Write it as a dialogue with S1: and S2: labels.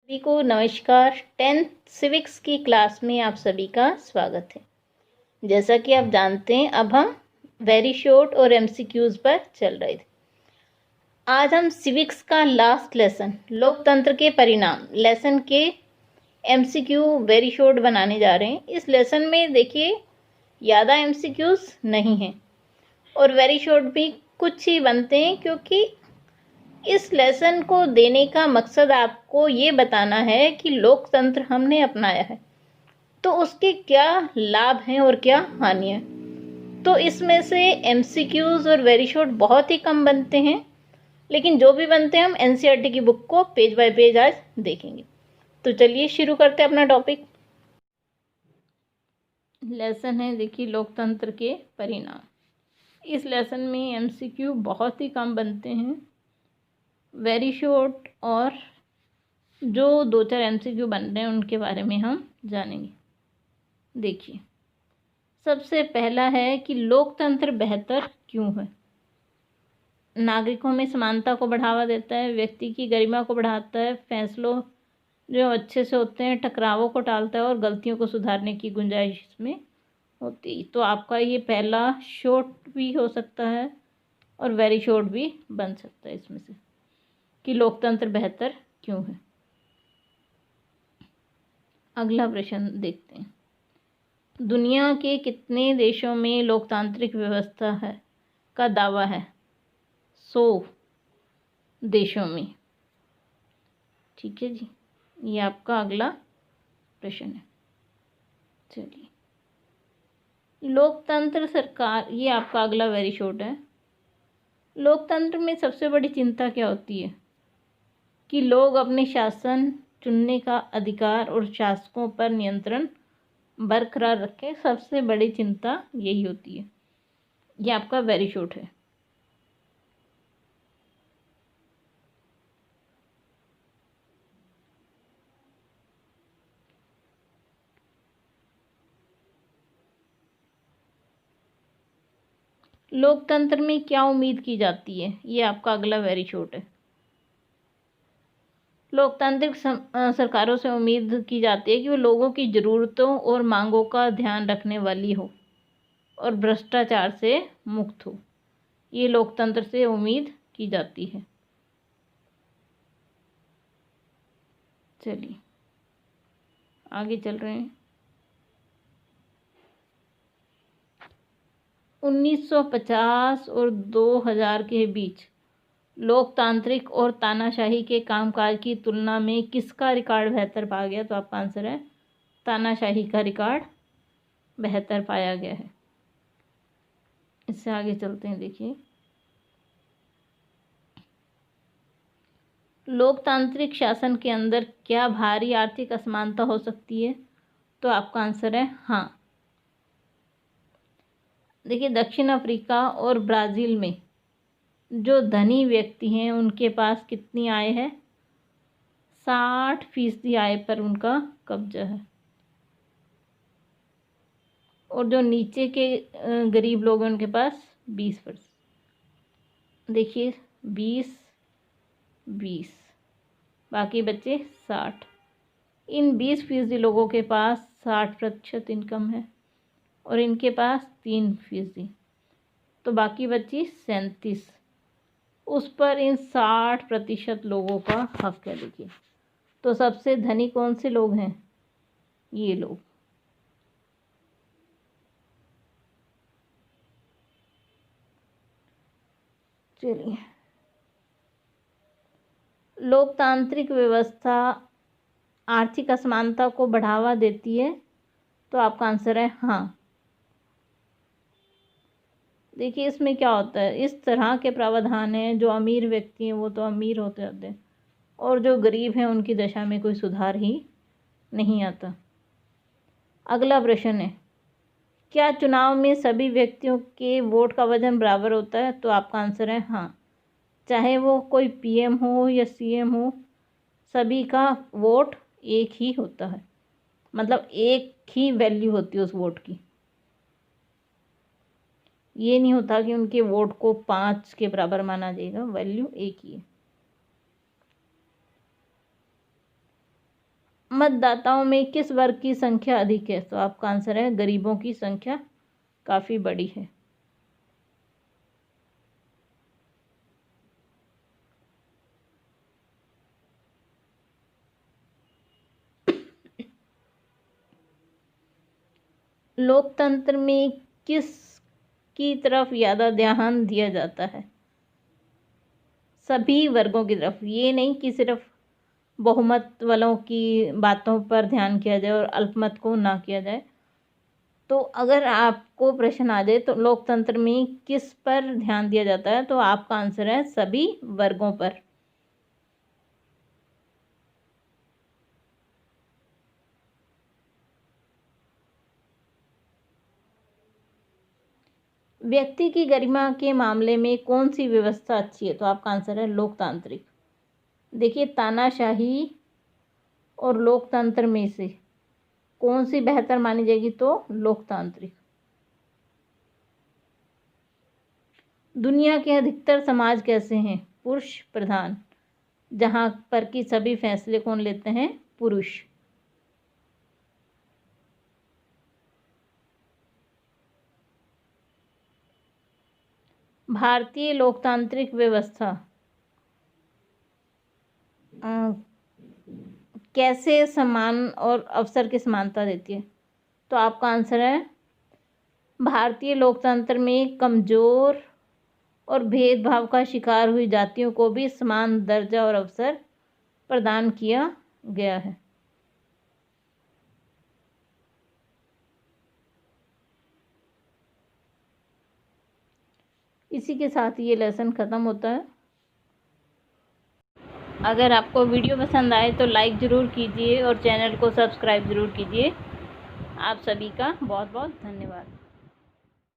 S1: सभी को नमस्कार। 10th सिविक्स की क्लास में आप सभी का स्वागत है। जैसा कि आप जानते हैं, अब हम वेरी शॉर्ट और एमसीक्यूज पर चल रहे थे। आज हम सिविक्स का लास्ट लेसन लोकतंत्र के परिणाम लेसन के एमसीक्यू वेरी शॉर्ट बनाने जा रहे हैं। इस लेसन में देखिए ज़्यादा एमसीक्यूज नहीं हैं और वेरी शॉर्ट भी कुछ ही बनते हैं, क्योंकि इस लेसन को देने का मकसद आपको ये बताना है कि लोकतंत्र हमने अपनाया है तो उसके क्या लाभ हैं और क्या हानि है। तो इसमें से एमसीक्यूज और वेरी शॉर्ट बहुत ही कम बनते हैं, लेकिन जो भी बनते हैं हम एनसीईआरटी की बुक को पेज बाय पेज आज देखेंगे। तो चलिए शुरू करते हैं अपना टॉपिक। लेसन है देखिए लोकतंत्र के परिणाम। इस लेसन में एमसीक्यू बहुत ही कम बनते हैं, वेरी शॉर्ट और जो 2-4 एमसीक्यू बन रहे हैं उनके बारे में हम जानेंगे। देखिए, सबसे पहला है कि लोकतंत्र बेहतर क्यों है। नागरिकों में समानता को बढ़ावा देता है, व्यक्ति की गरिमा को बढ़ाता है, फैसलों जो अच्छे से होते हैं टकरावों को टालता है और गलतियों को सुधारने की गुंजाइश इसमें होती। तो आपका ये पहला शॉर्ट भी हो सकता है और वेरी शॉर्ट भी बन सकता है इसमें से कि लोकतंत्र बेहतर क्यों है। अगला प्रश्न देखते हैं। दुनिया के कितने देशों में लोकतांत्रिक व्यवस्था है का दावा है? 100 देशों में। ठीक है जी, ये आपका अगला प्रश्न है। चलिए, लोकतंत्र सरकार, ये आपका अगला वेरी शॉर्ट है। लोकतंत्र में सबसे बड़ी चिंता क्या होती है? कि लोग अपने शासन चुनने का अधिकार और शासकों पर नियंत्रण बरकरार रखें। सबसे बड़ी चिंता यही होती है। ये आपका वेरी शॉर्ट है। लोकतंत्र में क्या उम्मीद की जाती है? ये आपका अगला वेरी शॉर्ट है। लोकतांत्रिक सरकारों से उम्मीद की जाती है कि वो लोगों की ज़रूरतों और मांगों का ध्यान रखने वाली हो और भ्रष्टाचार से मुक्त हो। ये लोकतंत्र से उम्मीद की जाती है। चलिए आगे चल रहे हैं। 1950 और 2000 के बीच लोकतांत्रिक और तानाशाही के कामकाज की तुलना में किसका रिकॉर्ड बेहतर पाया गया? तो आपका आंसर है तानाशाही का रिकॉर्ड बेहतर पाया गया है। इससे आगे चलते हैं। देखिए, लोकतांत्रिक शासन के अंदर क्या भारी आर्थिक असमानता हो सकती है? तो आपका आंसर है हाँ। देखिए, दक्षिण अफ्रीका और ब्राज़ील में जो धनी व्यक्ति हैं उनके पास कितनी आय है? 60% आय पर उनका कब्जा है और जो नीचे के गरीब लोग हैं उनके पास 20%। देखिए 20 बाकी बच्चे 60। इन 20% लोगों के पास 60% इनकम है और इनके पास 3%, तो बाकी बची 37। उस पर इन 60% लोगों का हक है। देखिए, तो सबसे धनी कौन से लोग हैं? ये लोग। चलिए, लोकतांत्रिक व्यवस्था आर्थिक असमानता को बढ़ावा देती है? तो आपका आंसर है हाँ। देखिए, इसमें क्या होता है, इस तरह के प्रावधान हैं जो अमीर व्यक्ति हैं वो तो अमीर होते जाते हैं और जो गरीब हैं उनकी दशा में कोई सुधार ही नहीं आता। अगला प्रश्न है, क्या चुनाव में सभी व्यक्तियों के वोट का वजन बराबर होता है? तो आपका आंसर है हाँ। चाहे वो कोई पीएम हो या सीएम हो, सभी का वोट एक ही होता है, मतलब एक ही वैल्यू होती है उस वोट की। ये नहीं होता कि उनके वोट को 5 के बराबर माना जाएगा, वैल्यू एक ही है। मतदाताओं में किस वर्ग की संख्या अधिक है? तो आपका आंसर है गरीबों की संख्या काफ़ी बड़ी है। लोकतंत्र में किस की तरफ ज़्यादा ध्यान दिया जाता है? सभी वर्गों की तरफ, ये नहीं कि सिर्फ बहुमत वालों की बातों पर ध्यान किया जाए और अल्पमत को ना किया जाए। तो अगर आपको प्रश्न आ जाए तो लोकतंत्र में किस पर ध्यान दिया जाता है, तो आपका आंसर है सभी वर्गों पर। व्यक्ति की गरिमा के मामले में कौन सी व्यवस्था अच्छी है? तो आपका आंसर है लोकतांत्रिक। देखिए, तानाशाही और लोकतंत्र में से कौन सी बेहतर मानी जाएगी? तो लोकतांत्रिक। दुनिया के अधिकतर समाज कैसे हैं? पुरुष प्रधान, जहां पर कि सभी फैसले कौन लेते हैं? पुरुष। भारतीय लोकतांत्रिक व्यवस्था कैसे सम्मान और अवसर की समानता देती है? तो आपका आंसर है भारतीय लोकतंत्र में कमज़ोर और भेदभाव का शिकार हुई जातियों को भी समान दर्जा और अवसर प्रदान किया गया है। इसी के साथ ये लेसन ख़त्म होता है। अगर आपको वीडियो पसंद आए तो लाइक ज़रूर कीजिए और चैनल को सब्सक्राइब ज़रूर कीजिए। आप सभी का बहुत बहुत धन्यवाद।